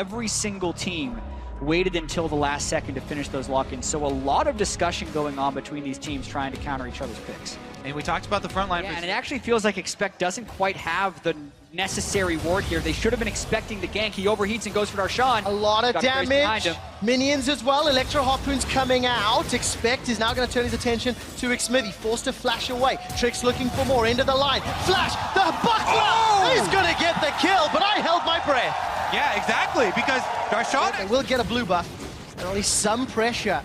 every single team waited until the last second to finish those lock-ins. So a lot of discussion going on between these teams trying to counter each other's picks. And we talked about the front line. Yeah, and it actually feels like Expect doesn't quite have the necessary ward here. They should have been expecting the gank. He overheats and goes for Darshan. A lot of damage. Minions as well. Electro Harpoon's coming out. Expect is now going to turn his attention to Xmithy. Forced to flash away. Trick's looking for more. End of the line. Flash! The buckler is going to get the kill, but I held my breath. Yeah, exactly, because Darshan... They will get a blue buff. And only some pressure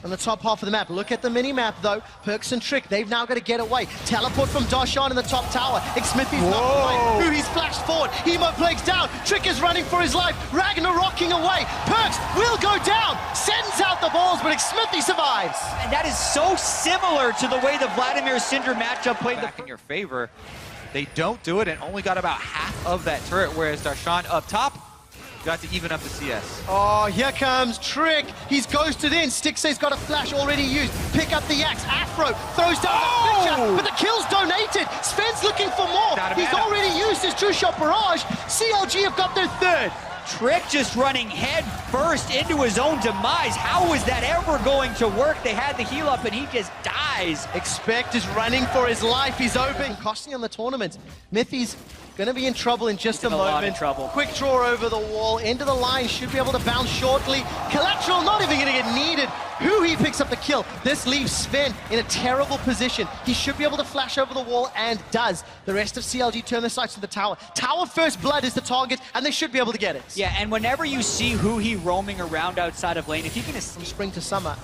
on the top half of the map. Look at the mini-map, though. Perks and Trick, they've now got to get away. Teleport from Darshan in the top tower. Xmithy's not away. He's flashed forward. Emo plays down. Trick is running for his life. Ragnarocking away. Perks will go down. Sends out the balls, but Xmithy survives. And that is so similar to the way the Vladimir Syndra matchup played back in your favor. They don't do it and only got about half of that turret, whereas Darshan up top got to even up the CS. Oh, here comes Trick. He's ghosted in. Stixay's got a flash already used. Pick up the axe. Afro throws down the Fisher, but the kill's donated. Sven's looking for more. He's already used his true shot barrage. CLG have got their third. Trick just running head first into his own demise. How was that ever going to work? They had the heal up and he just dies. Expect is running for his life. He's open. Costing on the tournament. Mithy's gonna be in trouble in just a moment. Lot of trouble. Quick draw over the wall. End of the line. Should be able to bounce shortly. Collateral not even gonna get needed. He picks up the kill. This leaves Sven in a terrible position. He should be able to flash over the wall and does. The rest of CLG turn their sights to the tower. Tower first blood is the target and they should be able to get it. Yeah, and whenever you see roaming around outside of lane, if you can... From spring to summer,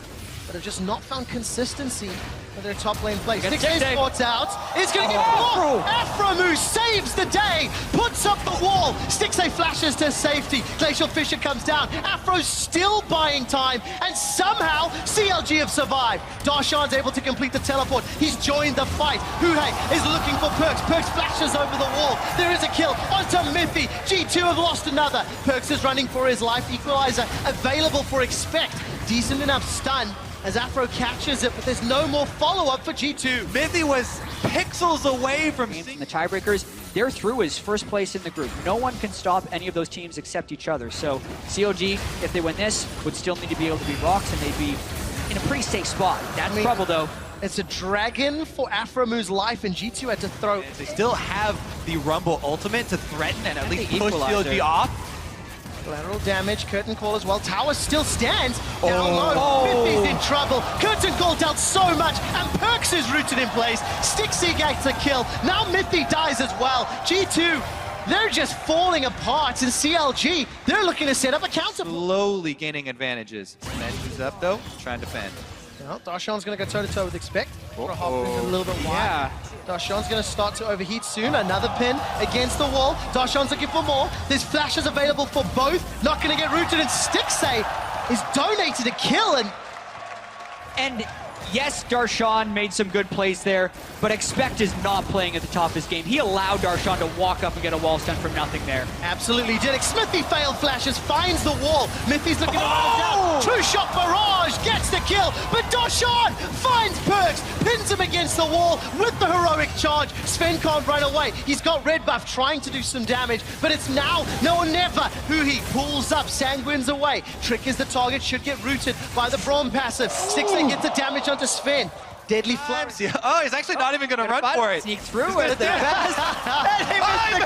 but have just not found consistency for their top lane play. Esports out. It's going to get blocked. Afromu saves the day. Puts up the wall. Stixay flashes to safety. Glacial Fisher comes down. Afro's still buying time. And somehow CLG have survived. Darshan's able to complete the teleport. He's joined the fight. Huhei is looking for Perks. Perks flashes over the wall. There is a kill onto Mithy. G2 have lost another. Perks is running for his life. Equalizer available for Expect. Decent enough stun as Afro catches it, but there's no more follow-up for G2. Mithy was pixels away from the tiebreakers. They're through as first place in the group. No one can stop any of those teams except each other. So CLG, if they win this, would still need to be able to beat Rocks, and they'd be in a pretty safe spot. That's trouble, though. It's a dragon for Afromu's life, and G2 had to throw. They still have the Rumble ultimate to threaten and at least push CLG off. Collateral damage, curtain call as well. Tower still stands. Down low. Mithy's in trouble. Curtain call dealt so much, and Perks is rooted in place. Stixay gets a kill. Now Mithy dies as well. G2, they're just falling apart. And CLG, they're looking to set up a counter. Slowly gaining advantages. Smash is up though, trying to defend. Well, Darshan's going to go toe-to-toe with Expect. A little bit wide. Darshan's going to start to overheat soon. Another pin against the wall. Darshan's looking for more. There's flashes available for both. Not going to get rooted, and Stixay is donated a kill. And yes, Darshan made some good plays there, but Expect is not playing at the top of his game. He allowed Darshan to walk up and get a wall stun from nothing there. Absolutely did. Xmithy failed flashes, finds the wall. Mithy's looking to run it down. True shot barrage gets the kill, but Darshan finds Perks, pins him against the wall with the heroic charge. Sven can't run away. He's got red buff trying to do some damage, but it's now or never. He pulls up, Sanguine's away. Trick is the target, should get rooted by the Braum passive. Stixay gets the damage onto Sven. Deadly flames. Oh, he's actually not even going to run for it. Sneak through it. The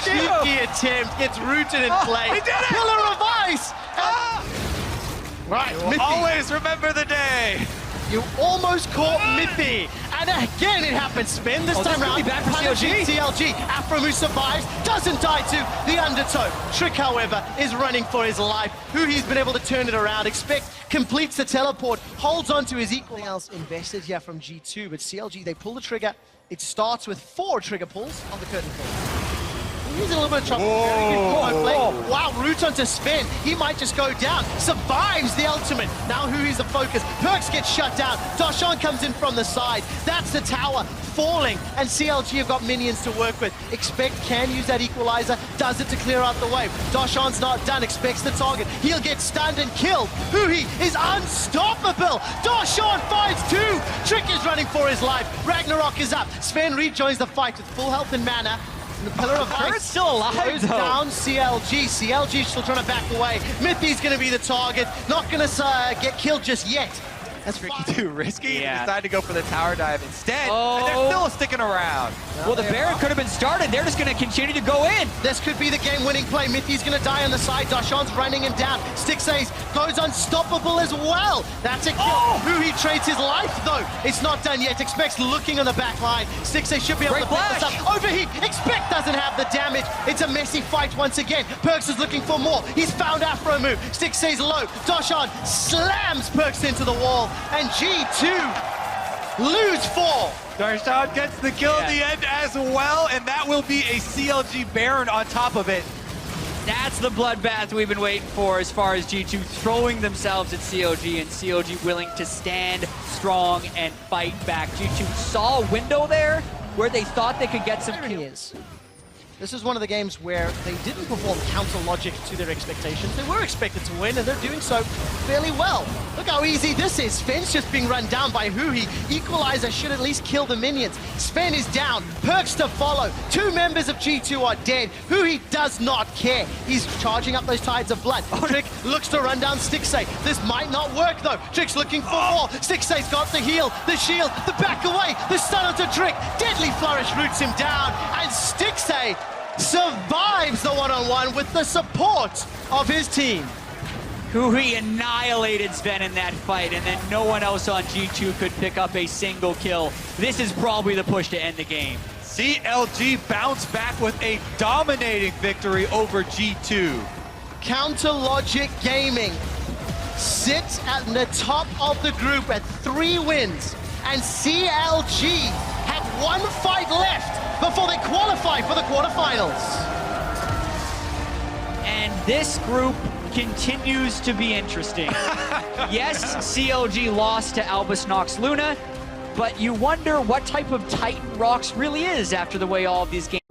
cheeky attempt gets rooted in place. He did it! Pillar of ice. Right, Mithy. Always remember the day. You almost caught Mithy. And again it happens. Sven this time round. Back for CLG. Afromu survives, doesn't die to the undertow. Trick, however, is running for his life. He's been able to turn it around. Expect completes the teleport, holds on to his equal. Else invested here from G2, but CLG, they pull the trigger. It starts with 4 trigger pulls on the curtain call. He's in a little bit of trouble. Very good combo play. Wow, root onto Sven. He might just go down. Survives the ultimate. Now is the focus. Perks gets shut down. Darshan comes in from the side. That's the tower falling. And CLG have got minions to work with. Expect can use that equalizer. Does it to clear out the wave. Darshan's not done. Expects the target. He'll get stunned and killed. Huhi is unstoppable. Darshan finds 2. Trick is running for his life. Ragnarok is up. Sven rejoins the fight with full health and mana. The pillar of Kurt's ice still alive, slows though. down CLG. CLG still trying to back away. Mithy's going to be the target. Not going to get killed just yet. That's Tricky too risky. Yeah. They decided to go for the tower dive instead. Oh. And they're still sticking around. Well, the Baron could have been started. They're just going to continue to go in. This could be the game-winning play. Mithy's going to die on the side. Darshan's running him down. Stixace goes unstoppable as well. That's a kill. Oh! Who he trades his life, though. It's not done yet. Expect's looking on the back line. Stixace should be able Great to pick this flash. up. Overheat. Expect doesn't have the damage. It's a messy fight once again. Perks is looking for more. He's found Afro move. Stixace low. Darshan slams Perks into the wall. And G2 lose 4. Darshan gets the kill at the end as well, and that will be a CLG Baron on top of it. That's the bloodbath we've been waiting for as far as G2 throwing themselves at CLG and CLG willing to stand strong and fight back. G2 saw a window there where they thought they could get some There he kills. is. This is one of the games where they didn't perform counter logic to their expectations. They were expected to win, and they're doing so fairly well. Look how easy this is. Sven's just being run down by Huhi. Equalizer should at least kill the minions. Sven is down. Perks to follow. 2 members of G2 are dead. Huhi does not care. He's charging up those tides of blood. Trick looks to run down Stixace. This might not work, though. Trick's looking for more. Stixace got the heal, the shield, the back away, the stun onto Trick. Deadly Flourish roots him down, and Stixace survives the one-on-one with the support of his team. He annihilated Sven in that fight, and then no one else on G2 could pick up a single kill. This is probably the push to end the game. CLG bounced back with a dominating victory over G2. Counter Logic Gaming sits at the top of the group at 3 wins, and CLG have 1 fight left before they qualify for the quarterfinals. And this group continues to be interesting. Yes, CLG lost to Albus Nox Luna, but you wonder what type of Titan Rox really is after the way all of these games